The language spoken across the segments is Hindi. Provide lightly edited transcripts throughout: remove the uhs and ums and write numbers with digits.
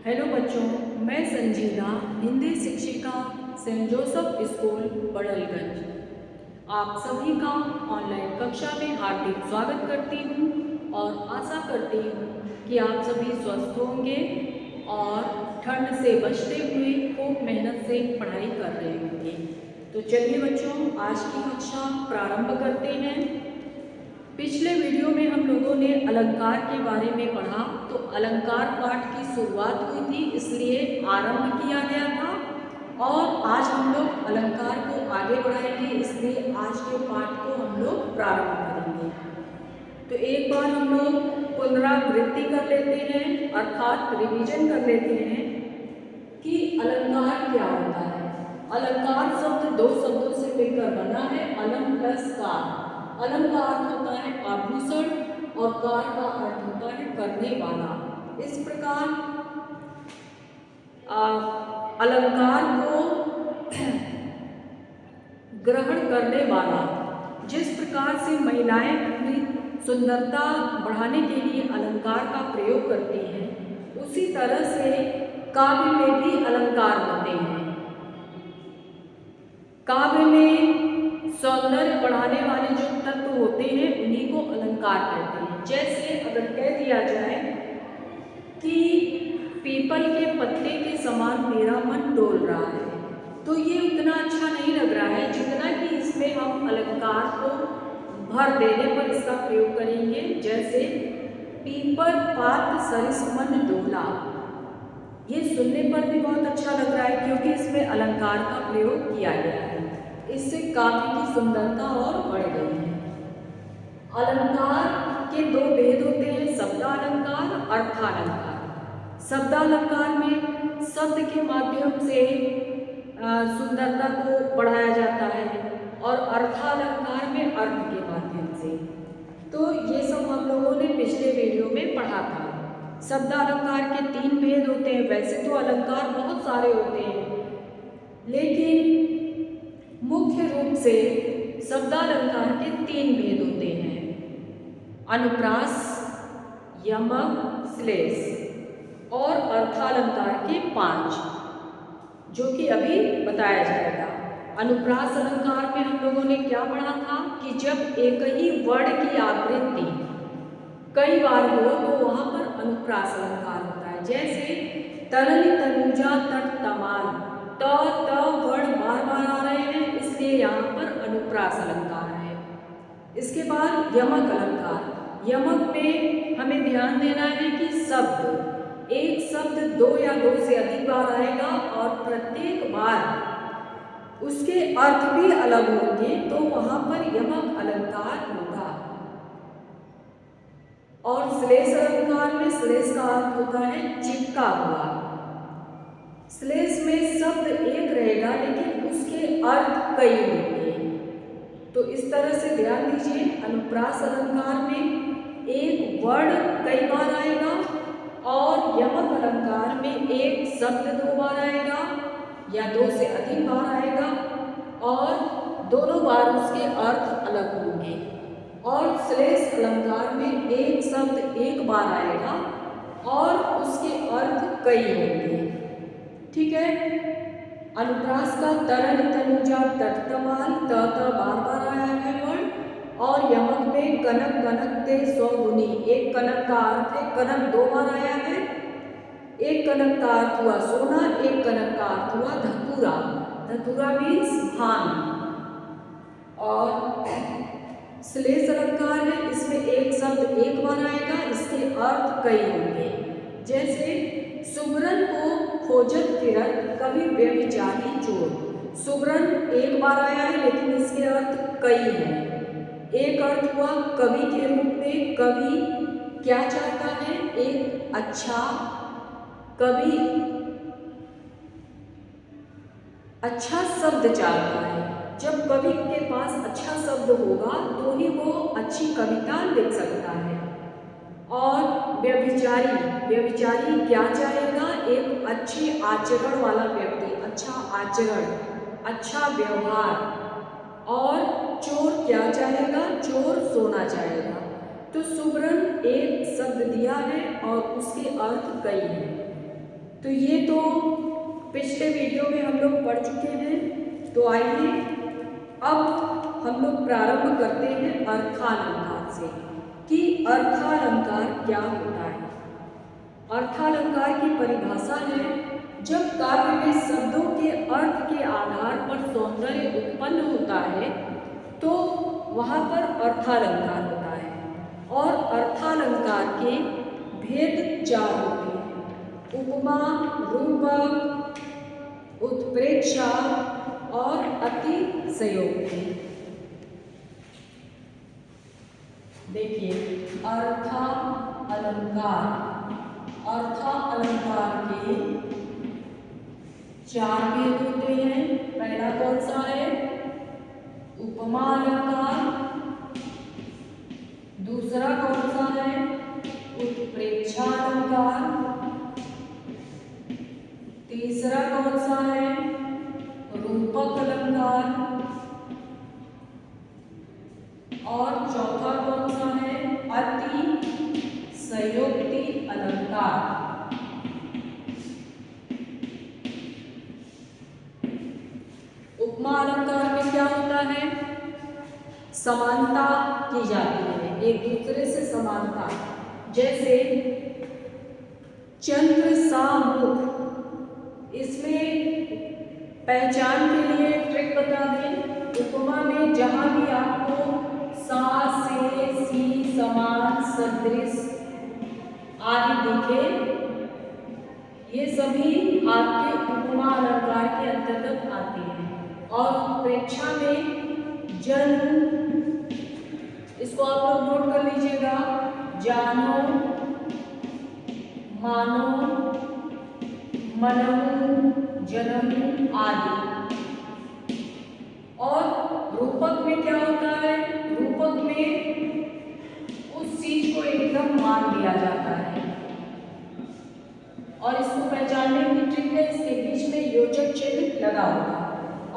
हेलो बच्चों, मैं संजीदा हिंदी शिक्षिका सेंट जोसेफ स्कूल बड़लगंज आप सभी का ऑनलाइन कक्षा में हार्दिक स्वागत करती हूँ और आशा करती हूँ कि आप सभी स्वस्थ होंगे और ठंड से बचते हुए खूब मेहनत से पढ़ाई कर रहे होंगे। तो चलिए बच्चों, आज की कक्षा प्रारंभ करते हैं। पिछले वीडियो में हम लोगों ने अलंकार के बारे में पढ़ा, तो अलंकार पाठ की शुरुआत हुई थी, इसलिए आरंभ किया गया था और आज हम लोग अलंकार को आगे बढ़ाएंगे, इसलिए आज के पाठ को हम लोग प्रारंभ करेंगे। तो एक बार हम लोग पुनरावृत्ति कर लेते हैं, अर्थात रिवीजन कर लेते हैं कि अलंकार क्या होता है। अलंकार शब्द दो शब्दों से मिलकर बना है, अलम प्लस कार। अलम का अर्थ होता है आभूषण और कार का अर्थ होता है करने वाला। इस प्रकार अलंकार को ग्रहण करने वाला, जिस प्रकार से महिलाएं अपनी सुंदरता बढ़ाने के लिए अलंकार का प्रयोग करती हैं, उसी तरह से काव्य में भी अलंकार होते हैं। काव्य में सौंदर्य बढ़ाने वाले जो तत्व होते हैं उन्हीं को अलंकार कहते हैं। जैसे अगर कह दिया जाए कि पीपल के पत्ते के समान मेरा मन डोल रहा है, तो ये उतना अच्छा नहीं लग रहा है जितना कि इसमें हम अलंकार को भर देने पर इसका प्रयोग करेंगे। जैसे पीपल पात सरिस मन डोला, ये सुनने पर भी बहुत अच्छा लग रहा है क्योंकि इसमें अलंकार का प्रयोग किया गया है। इससे काव्य की सुंदरता और बढ़ गई है। अलंकार के दो भेद होते हैं, शब्दालंकार, अर्थालंकार। शब्दालंकार में शब्द के माध्यम से सुंदरता को बढ़ाया जाता है और अर्थालंकार में अर्थ के माध्यम से। तो ये सब हम लोगों ने पिछले वीडियो में पढ़ा था। शब्दालंकार के तीन भेद होते हैं। वैसे तो अलंकार बहुत सारे होते हैं, लेकिन मुख्य रूप से शब्दालंकार के तीन भेद होते हैं, अनुप्रास, यमक, श्लेष, और अर्थालंकार के 5, जो कि अभी बताया जाएगा। अनुप्रास अलंकार में हम लोगों ने क्या पढ़ा था कि जब एक ही वर्ण की आवृत्ति कई बार हो तो वहां पर अनुप्रास अलंकार होता है। जैसे तरली तनुजा तट तमाल, त वर्ण बार बार आ रहे हैं, इसलिए यहाँ पर अनुप्रास अलंकार है। इसके बाद यमक अलंकार। यमक में हमें ध्यान देना है कि शब्द, एक शब्द दो या दो से अधिक बार आएगा और प्रत्येक बार उसके अर्थ भी अलग होंगे, तो वहां पर यमक अलंकार होगा। और श्लेष अलंकार में श्लेष का अर्थ होता है चिपका हुआ। श्लेष में शब्द एक रहेगा लेकिन उसके अर्थ कई होंगे। तो इस तरह से ध्यान दीजिए, अनुप्रास अलंकार में एक वर्ण कई बार आएगा और यमक अलंकार में एक शब्द दो बार आएगा या दो से अधिक बार आएगा और दोनों बार उसके अर्थ अलग होंगे। और श्लेष अलंकार में एक शब्द एक बार आएगा और उसके अर्थ कई होंगे। ठीक है। अनुप्रास का तरल तनुजा तटतमाल, त बार बार आया है वर्ण, और यमक में कनक कनक ते सौगुनी, एक कनक का अर्थ है कनक दो बार आया है। एक कनक का अर्थ हुआ सोना, एक कनक का अर्थ हुआ धतूरा। धतूरा मीन्स भान। और श्लेष अलंकार है, इसमें एक शब्द एक बार आएगा, इसके अर्थ कई होंगे। जैसे सुगरन को खोजत फिरत कवि व्यभिचारी चोर। सुगरन एक बार आया है लेकिन इसके अर्थ कई हैं। एक अर्थ हुआ कवि के रूप में, कवि क्या चाहता है, एक अच्छा कवि अच्छा शब्द चाहता है। जब कवि के पास अच्छा शब्द होगा तो ही वो अच्छी कविता लिख सकता है। और व्यभिचारी, व्यभिचारी क्या चाहेगा, एक अच्छी आचरण वाला व्यक्ति, अच्छा आचरण, अच्छा व्यवहार। और चोर क्या चाहेगा, चोर सोना चाहेगा। तो सुगरण एक शब्द दिया है और उसके अर्थ कई हैं। तो ये तो पिछले वीडियो में हम लोग पढ़ चुके हैं। तो आइए अब हम लोग प्रारंभ करते हैं अर्थालंकार से कि अर्थालंकार क्या होता है। अर्थालंकार की परिभाषा है जब काव्य में शब्दों के अर्थ के आधार पर सौंदर्य उत्पन्न होता है तो वहाँ पर अर्थालंकार होता है। और अर्थालंकार के भेद 4 होते हैं: उपमा, रूपक, उत्प्रेक्षा और अतिशयोक्ति। देखिए, अर्थालंकार के 4 भेद होते हैं। पहला कौन सा है? उपमा अलंकार। दूसरा कौन सा है? उत्प्रेक्षा अलंकार। तीसरा कौन सा है? रूपक अलंकार। और चौथा कौन सा है? अतिशयोक्ति अलंकार। उपमा अलंकार में क्या होता है? समानता की जाती है, एक दूसरे से समानता। जैसे चंद्र सा मुख, इसमें पहचान के लिए ट्रिक बता दें। उपमा में जहां भी आपको सा, से, सी, समान, सदृश आदि दिखे, ये सभी आपके उपमा अलंकार के अंतर्गत आते हैं। और उत्प्रेक्षा में जन्म, इसको आप लोग नोट कर लीजिएगा, जानो, मानो, मनहु, जनमु आदि। और रूपक में क्या होता है? रूपक में उस चीज को एकदम मान लिया जाता है। और इसको पहचानने की ट्रिक है, इसके बीच में योजक चिन्ह लगा होगा।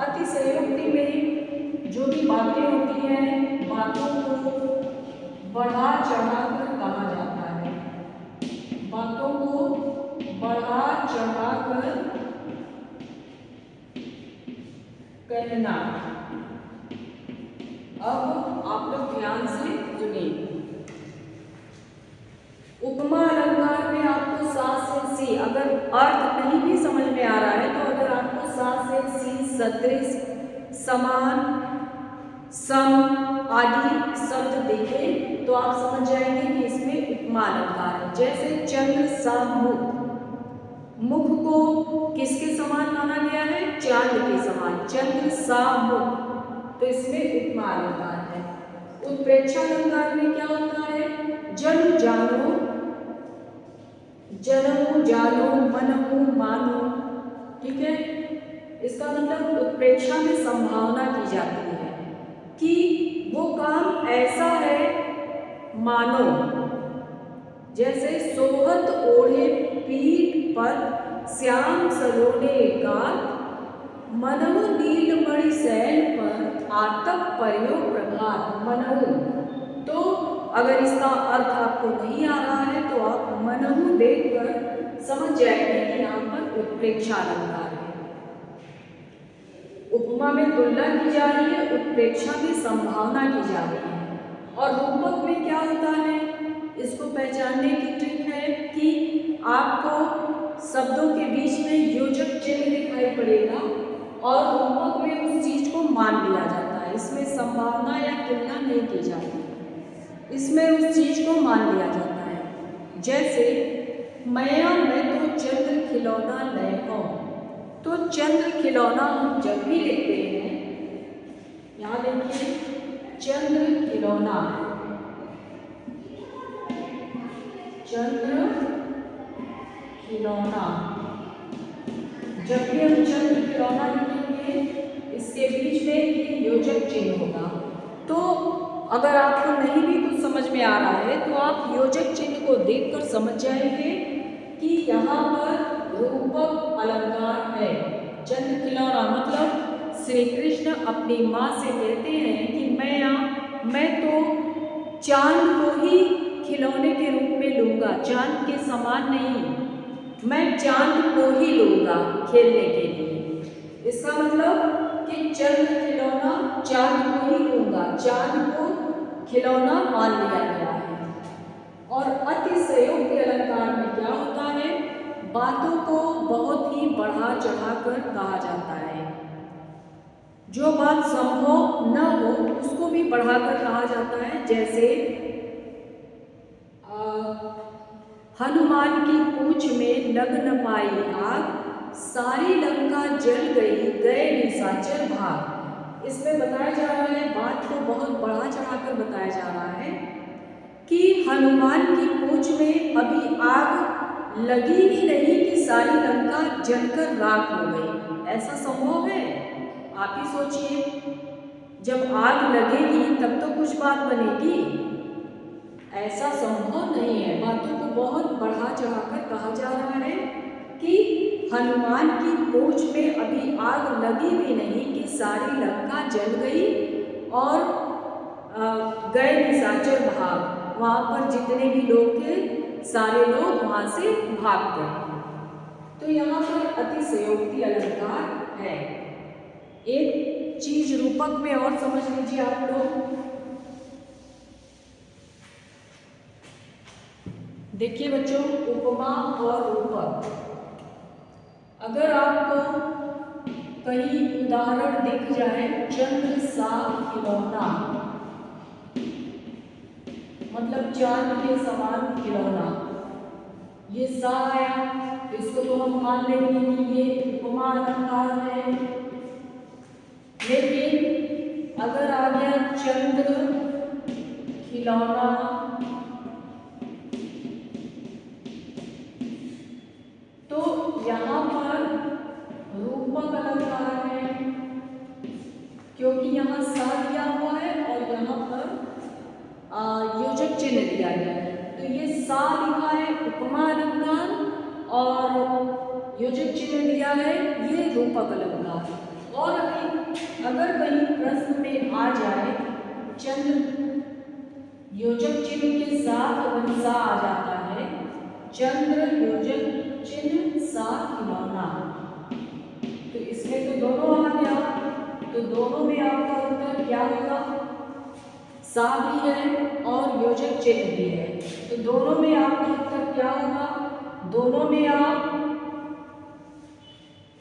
अतिशयोक्ति में जो भी बातें होती हैं, बातों को बढ़ा चढ़ाकर कहा जाता है। बातों को बढ़ा चढ़ाकर कहना। अब आप लोग ध्यान से सुनिए। उपमा अलंकार में आपको सा से सी, अगर अर्थ नहीं भी समझ में आ रहा है तो अगर आपको सा से सी, सदृश, समान, सम आदि शब्द देखे तो आप समझ जाएंगे कि इसमें उपमा अलंकार है। जैसे चंद्र सा मुख, मुख को किसके समान माना गया है? चांद के समान। चंद्र सा मुख, तो इसमें उपमा अलंकार है। उत्प्रेक्षा अलंकार में क्या होता है? जन्म, जानो, जनमु, जानो, मनहु, मानो। ठीक है, इसका मतलब उत्प्रेक्षा में संभावना की जाती है कि वो काम ऐसा है मानो। जैसे सोहत ओढ़े पीठ पर श्याम सलोने का, मनहु नीलमणि सैल पर आतप पर्यो प्रभात। मनहु, तो अगर इसका अर्थ आपको नहीं आ रहा है तो आप मनहु देखकर समझ जाएंगे कि यहाँ पर उत्प्रेक्षा अलंकार है। उपमा में तुलना की जा रही है, उत्प्रेक्षा में संभावना की जा रही है। और रूपक में क्या होता है? इसको पहचानने की ट्रिक है कि आपको शब्दों के बीच में योजक चिन्ह दिखाई पड़ेगा और रूपक में उस चीज को मान लिया जाता है। इसमें संभावना या तुलना नहीं की जाती, इसमें उस चीज को मान लिया जाता है। जैसे मैया मैं तो चंद्र खिलौना लय हो, तो चंद्र खिलौना हम जब भी लिखते हैं, यहाँ देखिए चंद्र खिलौना, चंद्र खिलौना, जब भी हम चंद्र खिलौना लिखेंगे इसके बीच में ये योजक चिन्ह होगा। तो अगर आपको नहीं भी कुछ समझ में आ रहा है तो आप योजक चिन्ह को देखकर समझ जाएंगे कि यहाँ पर रूपक अलंकार है। चंद्र खिलौना मतलब श्री कृष्ण अपनी माँ से कहते हैं कि मैं तो चांद को ही खिलौने के रूप में लूंगा, चांद के समान नहीं। मैं चांद को ही लूँगा खेलने के लिए। इसका मतलब कि चंद्र खिलौना चांद को ही लूँगा, चांद को खिलौना मान लिया गया है। और अतिशयोक्ति अलंकार में क्या होता है, बातों को बहुत ही बढ़ा चढ़ा कर कहा जाता है। जो बात संभव न हो उसको भी बढ़ाकर कहा जाता है। जैसे हनुमान की पूंछ में लग न पाई आग, सारी लंका जल गई, गए निशाचर भाग। इसमें बताया जा रहा है, बात को बहुत बढ़ा चढ़ाकर बताया जा रहा है कि हनुमान की पूंछ में अभी आग लगी ही नहीं कि सारी लंका जलकर राख हो गई। ऐसा संभव है? आप ही सोचिए, जब आग लगेगी तब तो कुछ बात बनेगी। ऐसा संभव नहीं है। बातों को बहुत बढ़ा चढ़ाकर कहा जा रहा है कि हनुमान की पूंछ में अभी आग लगी भी नहीं कि सारी लंका जल गई और गए निशाचर भाग। वहाँ पर जितने भी लोग थे सारे लोग वहाँ से भाग गए। तो यहाँ पर अतिशयोक्ति अलंकार है। एक चीज रूपक में और समझ लीजिए आप लोग। देखिए बच्चों, उपमा और रूपक, अगर आपको कहीं उदाहरण दिख जाए, चंद्र सा खिलौना, मतलब चांद के समान खिलौना, ये सा आया तो इसको तो हम मान लेंगे कि ये उपमा अलंकार है। लेकिन अगर आ गया चंद्र खिलौना, तो यहाँ पर रूपक अलंकार है, क्योंकि यहाँ सा दिया हुआ है और यहाँ पर योजक चिन्ह दिया गया है। तो ये सा लिखा है उपमा अलंकार और योजक चिन्ह दिया है ये रूपक अलंकार। और अगर कहीं प्रश्न में आ जाए चंद्र योजक चिन्ह के साथ अगर सा आ जाता है, चंद्र योजक चिन्ह सा खिलौना, तो इसमें तो दोनों आ गया, तो दोनों में आपका उत्तर क्या होगा? सा भी है और योजक चिन्ह भी है, तो दोनों में आपका उत्तर क्या होगा? दोनों में आप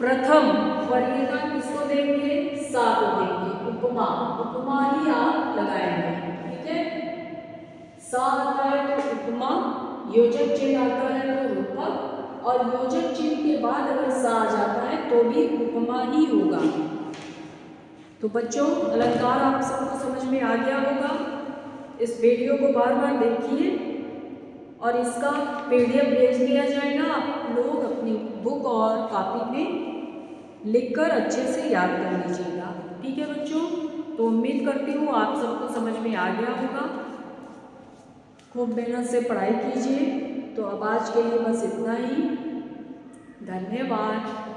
प्रथम वरीयता किसको देंगे? सा को देंगे। उपमा, उपमा ही आप लगाएंगे, ठीक है। सा आता है तो उपमा, योजक चिन्ह आता है तो रूपक, और योजक चिन्ह के बाद अगर सा आ जाता है तो भी उपमा ही होगा। तो बच्चों, अलंकार आप सबको समझ में आ गया होगा। इस वीडियो को बार बार देखिए और इसका PDF भेज दिया जाएगा। आप लोग अपनी बुक और कॉपी में लिखकर अच्छे से याद कर लीजिएगा, ठीक है बच्चों। तो उम्मीद करती हूँ आप सबको समझ में आ गया होगा। खूब मेहनत से पढ़ाई कीजिए। तो अब आज के लिए बस इतना ही। धन्यवाद।